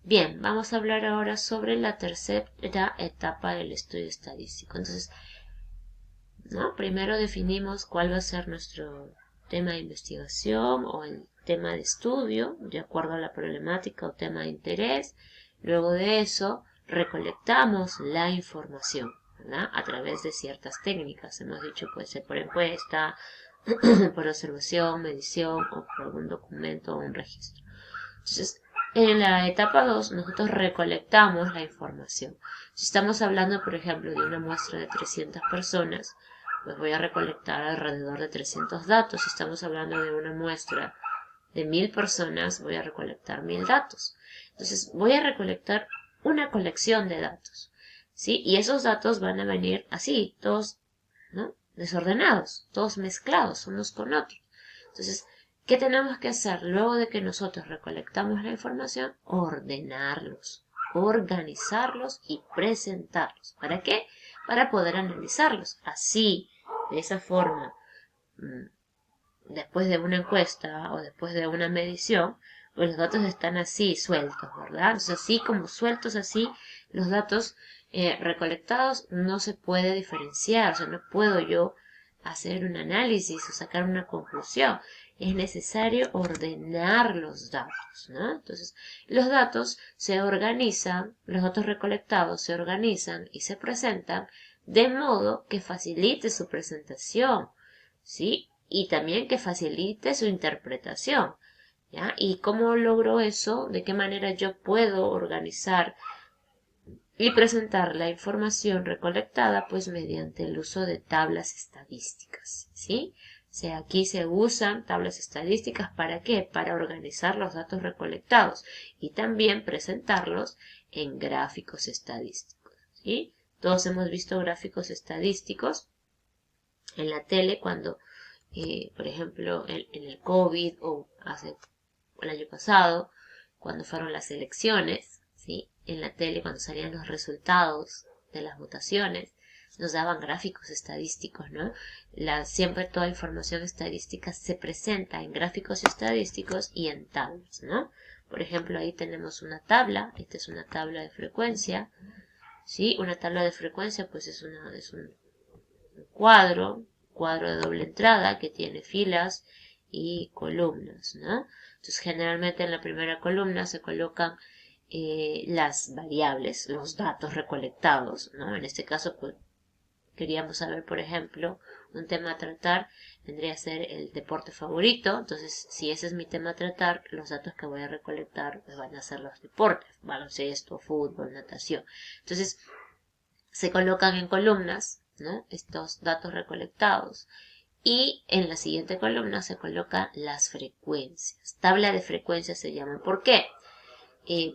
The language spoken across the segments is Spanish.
Bien, vamos a hablar ahora sobre la tercera etapa del estudio estadístico. Entonces, ¿no? Primero definimos cuál va a ser nuestro tema de investigación o el tema de estudio, de acuerdo a la problemática o tema de interés. Luego de eso, recolectamos la información, ¿verdad? A través de ciertas técnicas. Hemos dicho, puede ser por encuesta, por observación, medición o por algún documento o un registro. Entonces, en la etapa 2 nosotros recolectamos la información. Si estamos hablando, por ejemplo, de una muestra de 300 personas, pues voy a recolectar alrededor de 300 datos. Si estamos hablando de una muestra de 1000 personas, voy a recolectar 1000 datos. Entonces, voy a recolectar una colección de datos, ¿sí? Y esos datos van a venir así, todos, ¿no? Desordenados, todos mezclados unos con otros. Entonces, ¿qué tenemos que hacer luego de que nosotros recolectamos la información? Ordenarlos, organizarlos y presentarlos. ¿Para qué? Para poder analizarlos. Así, de esa forma, después de una encuesta o después de una medición, pues los datos están así sueltos, ¿verdad? Entonces, así como sueltos así, los datos recolectados no se puede diferenciar, o sea, no puedo yo hacer un análisis o sacar una conclusión. Es necesario ordenar los datos, ¿no? Entonces, los datos se organizan, los datos recolectados se organizan y se presentan de modo que facilite su presentación, ¿sí? Y también que facilite su interpretación, ¿ya? ¿Y cómo logro eso? ¿De qué manera yo puedo organizar y presentar la información recolectada? Pues mediante el uso de tablas estadísticas, ¿sí? O sea, aquí se usan tablas estadísticas, ¿para qué? Para organizar los datos recolectados y también presentarlos en gráficos estadísticos, ¿sí? Todos hemos visto gráficos estadísticos en la tele cuando por ejemplo, en el COVID o el año pasado, cuando fueron las elecciones, ¿sí? En la tele, cuando salían los resultados de las votaciones, nos daban gráficos estadísticos, ¿no? Siempre toda información estadística se presenta en gráficos estadísticos y en tablas, ¿no? Por ejemplo, ahí tenemos una tabla, esta es una tabla de frecuencia, ¿sí? Una tabla de frecuencia, pues es un cuadro de doble entrada que tiene filas y columnas, ¿no? Entonces, generalmente en la primera columna se colocan las variables, los datos recolectados, ¿no? En este caso, pues, queríamos saber, por ejemplo, un tema a tratar vendría a ser el deporte favorito. Entonces, si ese es mi tema a tratar, los datos que voy a recolectar pues, van a ser los deportes, baloncesto, fútbol, natación. Entonces, se colocan en columnas, ¿no? Estos datos recolectados. Y en la siguiente columna se colocan las frecuencias. Tabla de frecuencias se llama. ¿Por qué?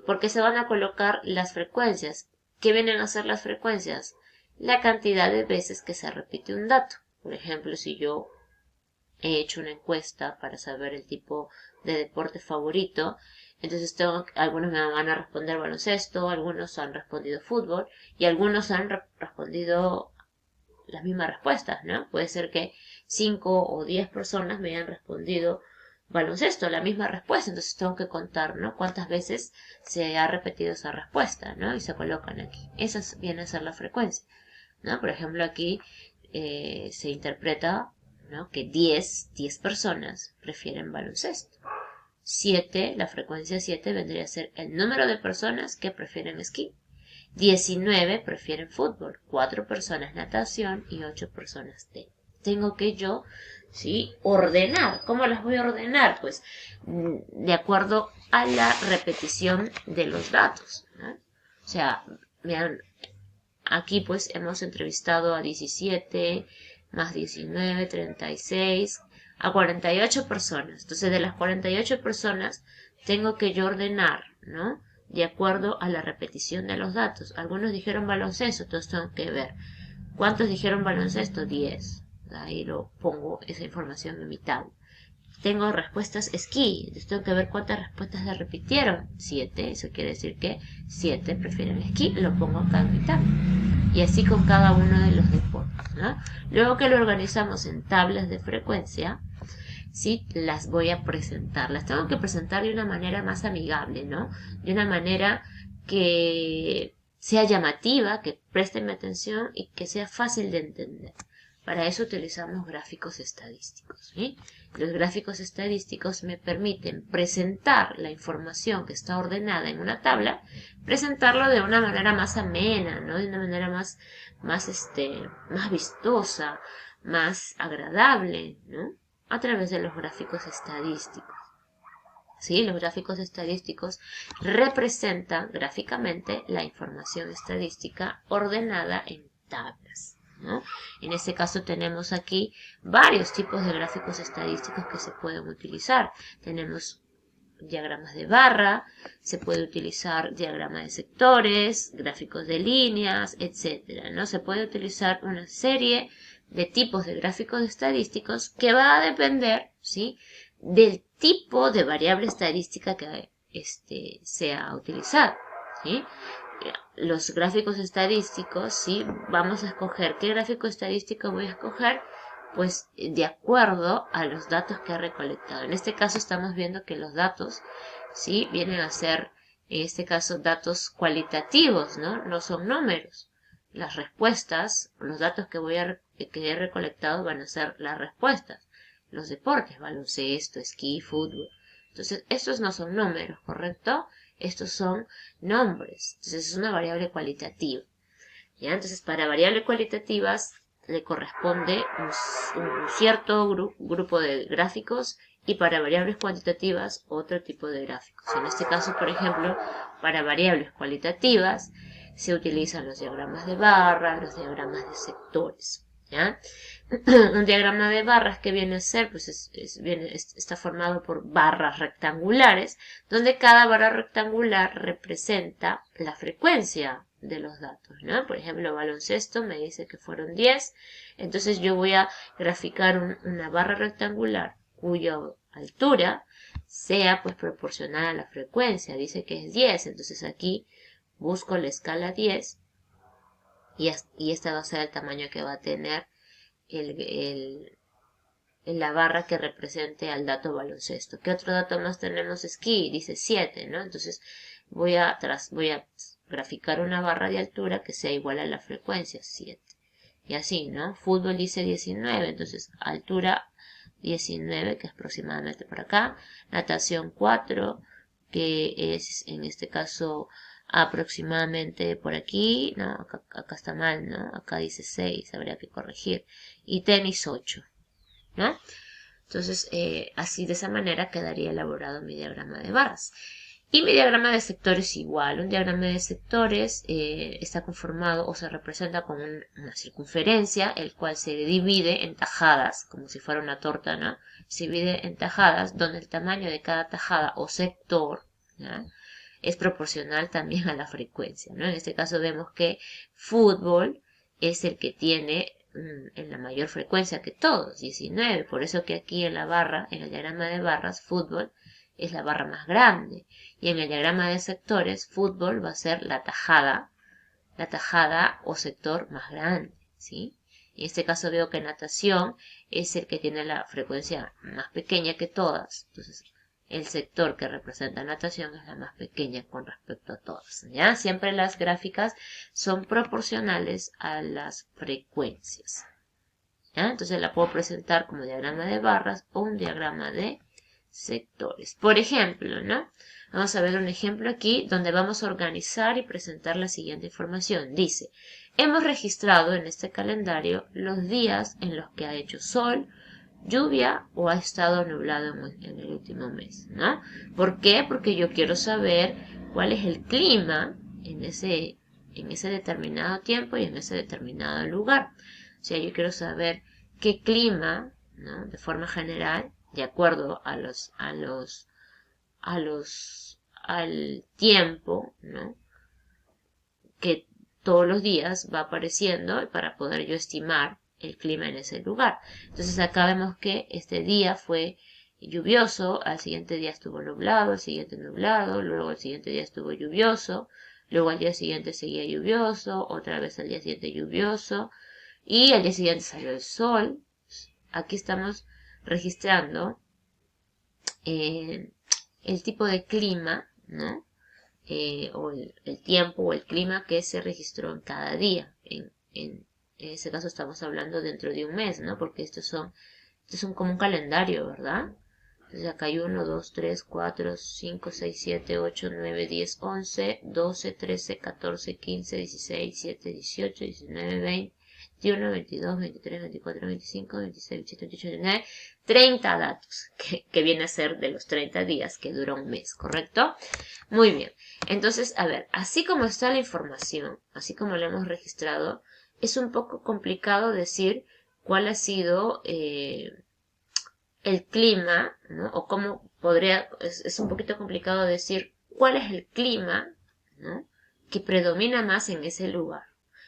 Porque se van a colocar las frecuencias. ¿Qué vienen a ser las frecuencias? La cantidad de veces que se repite un dato. Por ejemplo, si yo he hecho una encuesta para saber el tipo de deporte favorito, entonces algunos me van a responder baloncesto, algunos han respondido fútbol y algunos han respondido las mismas respuestas, ¿no? Puede ser que 5 o 10 personas me hayan respondido baloncesto, la misma respuesta, entonces tengo que contar, ¿no? Cuántas veces se ha repetido esa respuesta, ¿no? Y se colocan aquí. Esa viene a ser la frecuencia, ¿no? Por ejemplo, aquí se interpreta, ¿no? Que 10 personas prefieren baloncesto. 7, la frecuencia 7 vendría a ser el número de personas que prefieren esquí. 19 prefieren fútbol, 4 personas natación y 8 personas tenis. Tengo que yo, ¿sí? Ordenar. ¿Cómo las voy a ordenar? Pues de acuerdo a la repetición de los datos, ¿no? O sea, vean, aquí pues hemos entrevistado a 17 más 19, 36, a 48 personas. Entonces de las 48 personas tengo que yo ordenar, ¿no? De acuerdo a la repetición de los datos. Algunos dijeron baloncesto, entonces tengo que ver. ¿Cuántos dijeron baloncesto? 10. Ahí lo pongo esa información en mi tabla. Tengo respuestas esquí, entonces tengo que ver cuántas respuestas se repitieron. 7, eso quiere decir que 7 prefieren esquí, lo pongo acá en mi tabla. Y así con cada uno de los deportes, ¿no? Luego que lo organizamos en tablas de frecuencia, ¿sí? Las voy a presentar. Las tengo que presentar de una manera más amigable, ¿no? De una manera que sea llamativa, que presten mi atención y que sea fácil de entender. Para eso utilizamos gráficos estadísticos, ¿sí? Los gráficos estadísticos me permiten presentar la información que está ordenada en una tabla, presentarlo de una manera más amena, ¿no? De una manera más vistosa, más agradable, ¿no? A través de los gráficos estadísticos. ¿Sí? Los gráficos estadísticos representan gráficamente la información estadística ordenada en tablas, ¿no? En este caso tenemos aquí varios tipos de gráficos estadísticos que se pueden utilizar. Tenemos diagramas de barra, se puede utilizar diagramas de sectores, gráficos de líneas, etcétera, ¿no? Se puede utilizar una serie de tipos de gráficos estadísticos que va a depender, ¿sí?, del tipo de variable estadística que sea a utilizar, ¿sí? Los gráficos estadísticos, ¿sí? Vamos a escoger qué gráfico estadístico voy a escoger, pues de acuerdo a los datos que he recolectado. En este caso estamos viendo que los datos, ¿sí?, vienen a ser, en este caso, datos cualitativos, ¿no? No son números. Las respuestas, los datos que he recolectado van a ser las respuestas. Los deportes, baloncesto, esquí, fútbol. Entonces, estos no son números, ¿correcto? Estos son nombres. Entonces, es una variable cualitativa. ¿Ya? Entonces, para variables cualitativas le corresponde un cierto grupo de gráficos, y para variables cuantitativas otro tipo de gráficos. En este caso, por ejemplo, para variables cualitativas se utilizan los diagramas de barras, los diagramas de sectores. ¿Ya? Un diagrama de barras, que viene a ser, pues está formado por barras rectangulares, donde cada barra rectangular representa la frecuencia de los datos, ¿no? Por ejemplo, baloncesto me dice que fueron 10, entonces yo voy a graficar una barra rectangular cuya altura sea pues proporcional a la frecuencia. Dice que es 10, entonces aquí busco la escala 10 y esta va a ser el tamaño que va a tener la barra que represente al dato baloncesto. ¿Qué otro dato más tenemos? Esquí, dice 7, ¿no? Entonces voy a graficar una barra de altura que sea igual a la frecuencia, 7. Y así, ¿no? Fútbol dice 19, entonces altura 19, que es aproximadamente por acá. Natación 4, que es en este caso aproximadamente por aquí. No, acá está mal, ¿no? Acá dice 6, habría que corregir. Y tenis 8, ¿no? Entonces, así de esa manera quedaría elaborado mi diagrama de barras. Y mi diagrama de sectores igual. Un diagrama de sectores está conformado o se representa con una circunferencia, el cual se divide en tajadas, como si fuera una torta, ¿no? Se divide en tajadas, donde el tamaño de cada tajada o sector, ¿no?, es proporcional también a la frecuencia, ¿no? En este caso vemos que fútbol es el que tiene en la mayor frecuencia que todos, 19. Por eso que aquí en la barra, en el diagrama de barras, fútbol es la barra más grande. Y en el diagrama de sectores, fútbol va a ser la tajada o sector más grande, ¿sí? En este caso veo que natación es el que tiene la frecuencia más pequeña que todas. Entonces, el sector que representa natación es la más pequeña con respecto a todas, ¿ya? Siempre las gráficas son proporcionales a las frecuencias, ¿ya? Entonces la puedo presentar como diagrama de barras o un diagrama de sectores. Por ejemplo, ¿no? Vamos a ver un ejemplo aquí donde vamos a organizar y presentar la siguiente información. Dice, hemos registrado en este calendario los días en los que ha hecho sol, lluvia o ha estado nublado en el último mes, ¿no? ¿Por qué? Porque yo quiero saber cuál es el clima en ese determinado tiempo y en ese determinado lugar. O sea, yo quiero saber qué clima, ¿no?, de forma general, de acuerdo al tiempo, ¿no?, que todos los días va apareciendo para poder yo estimar el clima en ese lugar. Entonces acá vemos que este día fue lluvioso, al siguiente día estuvo nublado, al siguiente nublado, luego al siguiente día estuvo lluvioso, luego al día siguiente seguía lluvioso, otra vez al día siguiente lluvioso, y al día siguiente salió el sol. Aquí estamos registrando eh, el tipo de clima, ¿no? O el tiempo o el clima que se registró en cada día. En ese caso estamos hablando dentro de un mes, ¿no? Porque estos son como un calendario, ¿verdad? Entonces acá hay 1, 2, 3, 4, 5, 6, 7, 8, 9, 10, 11, 12, 13, 14, 15, 16, 17, 18, 19, 20, 21, 22, 23, 24, 25, 26, 27, 28, 29, 30 datos, que viene a ser de los 30 días que dura un mes, ¿correcto? Muy bien. Entonces, a ver, así como está la información, así como la hemos registrado, es un poco complicado decir cuál ha sido el clima, ¿no? O cómo es un poquito complicado decir cuál es el clima, ¿no? Que predomina más en ese lugar.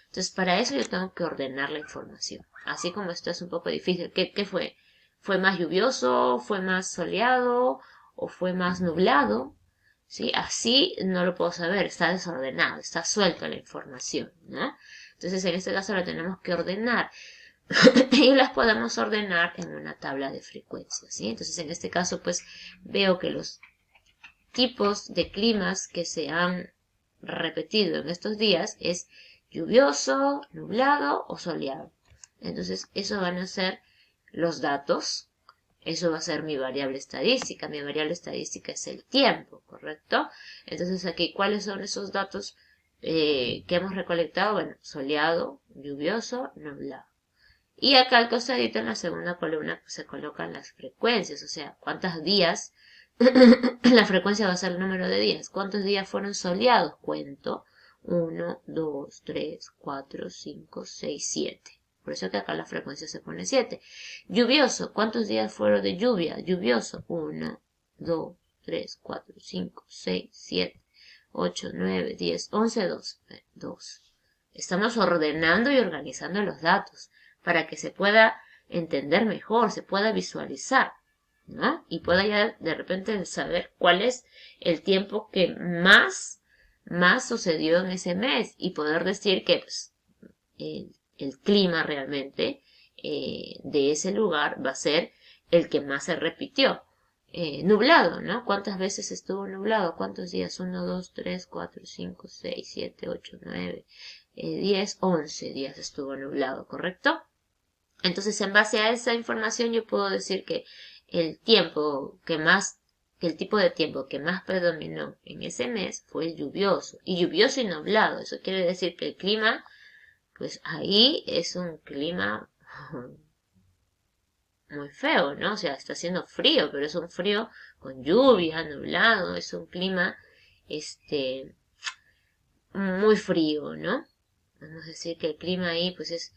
Entonces, para eso yo tengo que ordenar la información. Así como esto es un poco difícil. ¿Qué fue? ¿Fue más lluvioso? ¿Fue más soleado? ¿O fue más nublado? ¿Sí? Así no lo puedo saber. Está desordenado, está suelta la información, ¿no? Entonces, en este caso la tenemos que ordenar. Y las podemos ordenar en una tabla de frecuencias, ¿sí? Entonces, en este caso, pues, veo que los tipos de climas que se han repetido en estos días es lluvioso, nublado o soleado. Entonces, eso van a ser los datos. Eso va a ser mi variable estadística. Mi variable estadística es el tiempo, ¿correcto? Entonces, aquí, ¿cuáles son esos datos que hemos recolectado? Bueno, soleado, lluvioso, nublado. Y acá al costadito en la segunda columna pues, se colocan las frecuencias, o sea, cuántos días, la frecuencia va a ser el número de días, cuántos días fueron soleados, cuento, 1, 2, 3, 4, 5, 6, 7. Por eso que acá la frecuencia se pone 7. Lluvioso, ¿cuántos días fueron de lluvia? Lluvioso, 1, 2, 3, 4, 5, 6, 7, 8, 9, 10, 11, 12. 2. Estamos ordenando y organizando los datos para que se pueda entender mejor, se pueda visualizar, ¿no? Y pueda ya de repente saber cuál es el tiempo que más sucedió en ese mes y poder decir que pues, el clima realmente de ese lugar va a ser el que más se repitió. Nublado, ¿no? ¿Cuántas veces estuvo nublado? ¿Cuántos días? 1, 2, 3, 4, 5, 6, 7, 8, 9, 10, 11 días estuvo nublado, ¿correcto? Entonces, en base a esa información, yo puedo decir que el tiempo que el tipo de tiempo que más predominó en ese mes fue el lluvioso. Y lluvioso y nublado. Eso quiere decir que el clima, pues ahí es un clima muy feo, ¿no? O sea, está haciendo frío, pero es un frío con lluvia, nublado, es un clima, muy frío, ¿no? Vamos a decir que el clima ahí, pues es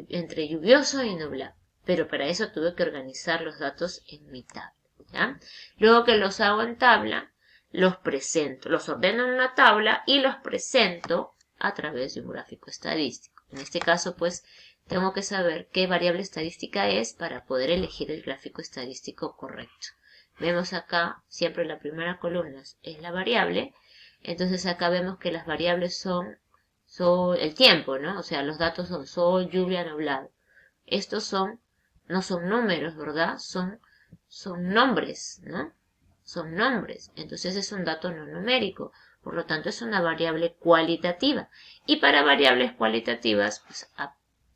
entre lluvioso y nublado. Pero para eso tuve que organizar los datos en mi tabla, ¿ya? Luego que los hago en tabla, los presento, los ordeno en una tabla y los presento a través de un gráfico estadístico. En este caso, pues, tengo que saber qué variable estadística es para poder elegir el gráfico estadístico correcto. Vemos acá, siempre la primera columna es la variable, entonces acá vemos que las variables son el tiempo, ¿no? O sea, los datos son sol, lluvia, nublado. Estos no son números, ¿verdad? Son nombres, ¿no? Son nombres. Entonces es un dato no numérico. Por lo tanto, es una variable cualitativa. Y para variables cualitativas, pues,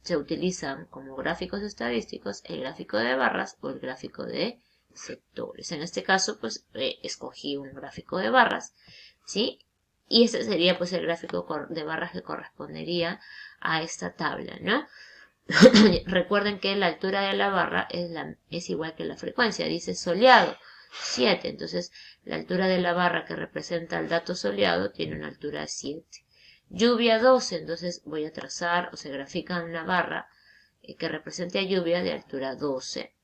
se utilizan como gráficos estadísticos el gráfico de barras o el gráfico de sectores. En este caso, pues, escogí un gráfico de barras, ¿sí? Y ese sería pues el gráfico de barras que correspondería a esta tabla, ¿no? Recuerden que la altura de la barra es igual que la frecuencia, dice soleado 7, entonces la altura de la barra que representa el dato soleado tiene una altura 7. Lluvia 12, entonces voy a trazar o se grafica una barra que represente a lluvia de altura 12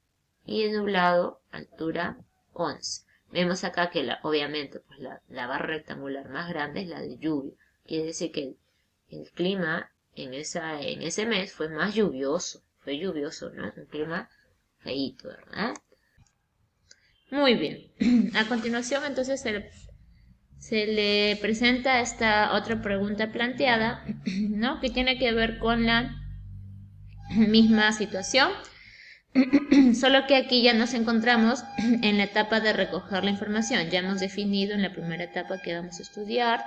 y el nublado altura 11. Vemos acá que obviamente pues la barra rectangular más grande es la de lluvia. Quiere decir que el clima en ese mes fue más lluvioso. Fue lluvioso, ¿no? Un clima feíto, ¿verdad? Muy bien. A continuación entonces se le presenta esta otra pregunta planteada, ¿no? Que tiene que ver con la misma situación. Solo que aquí ya nos encontramos en la etapa de recoger la información. Ya hemos definido en la primera etapa que vamos a estudiar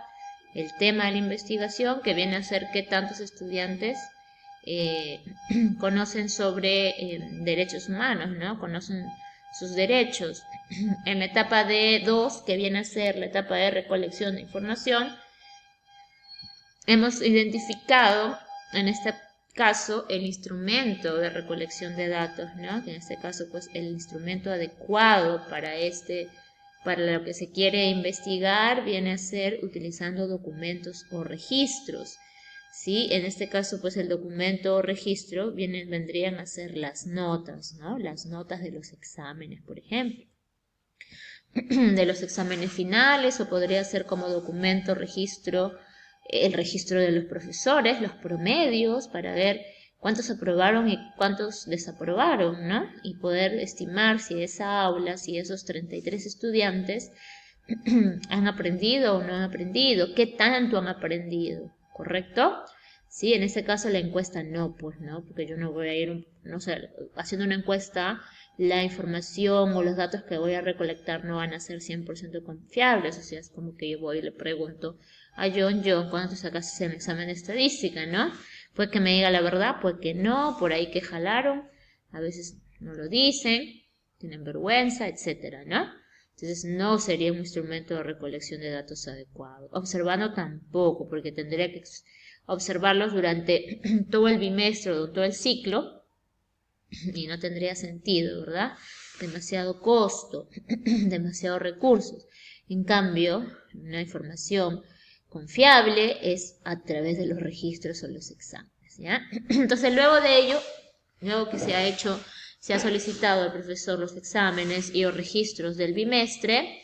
el tema de la investigación, que viene a ser qué tantos estudiantes conocen sobre derechos humanos, ¿no? Conocen sus derechos. En la etapa de 2, que viene a ser la etapa de recolección de información, hemos identificado en este caso el instrumento de recolección de datos, ¿no? Que en este caso pues el instrumento adecuado para lo que se quiere investigar viene a ser utilizando documentos o registros. ¿Sí? En este caso, pues el documento o registro vendrían a ser las notas, ¿no? Las notas de los exámenes, por ejemplo. De los exámenes finales, o podría ser como documento, registro, el registro de los profesores, los promedios, para ver cuántos aprobaron y cuántos desaprobaron, ¿no? Y poder estimar si esa aula, si esos 33 estudiantes han aprendido o no han aprendido, qué tanto han aprendido, ¿correcto? Sí, en este caso la encuesta no, pues no, porque yo no voy a ir, no sé, haciendo una encuesta, la información o los datos que voy a recolectar no van a ser 100% confiables, o sea, es como que yo voy y le pregunto a John, ¿cuándo te sacaste el examen de estadística, no? Pues que me diga la verdad, pues que no, por ahí que jalaron, a veces no lo dicen, tienen vergüenza, etcétera, ¿no? Entonces no sería un instrumento de recolección de datos adecuado. Observando tampoco, porque tendría que observarlos durante todo el bimestre o todo el ciclo y no tendría sentido, ¿verdad? Demasiado costo, demasiados recursos. En cambio, una información confiable es a través de los registros o los exámenes, ¿ya? Entonces luego de ello, luego que se ha solicitado al profesor los exámenes y los registros del bimestre,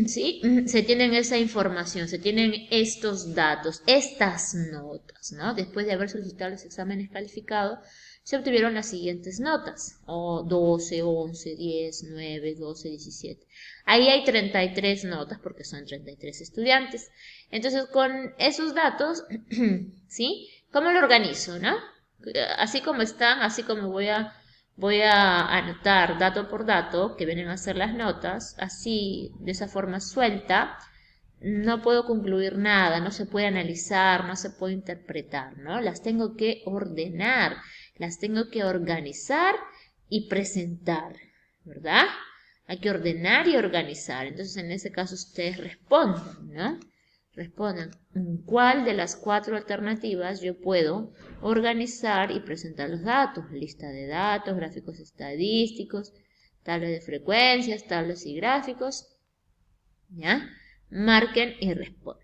¿sí? Se tienen esa información, se tienen estos datos, estas notas, ¿no? Después de haber solicitado los exámenes calificados, se obtuvieron las siguientes notas, o 12, 11, 10, 9, 12, 17. Ahí hay 33 notas porque son 33 estudiantes. Entonces, con esos datos, ¿sí? ¿Cómo lo organizo, no? Así como están, así como voy a anotar dato por dato, que vienen a ser las notas, así, de esa forma suelta, no puedo concluir nada, no se puede analizar, no se puede interpretar, ¿no? Las tengo que ordenar, las tengo que organizar y presentar, ¿verdad? Hay que ordenar y organizar. Entonces, en ese caso, ustedes responden, ¿no? Respondan cuál de las 4 alternativas yo puedo organizar y presentar los datos. Lista de datos, gráficos estadísticos, tablas de frecuencias, tablas y gráficos. ¿Ya? Marquen y respondan.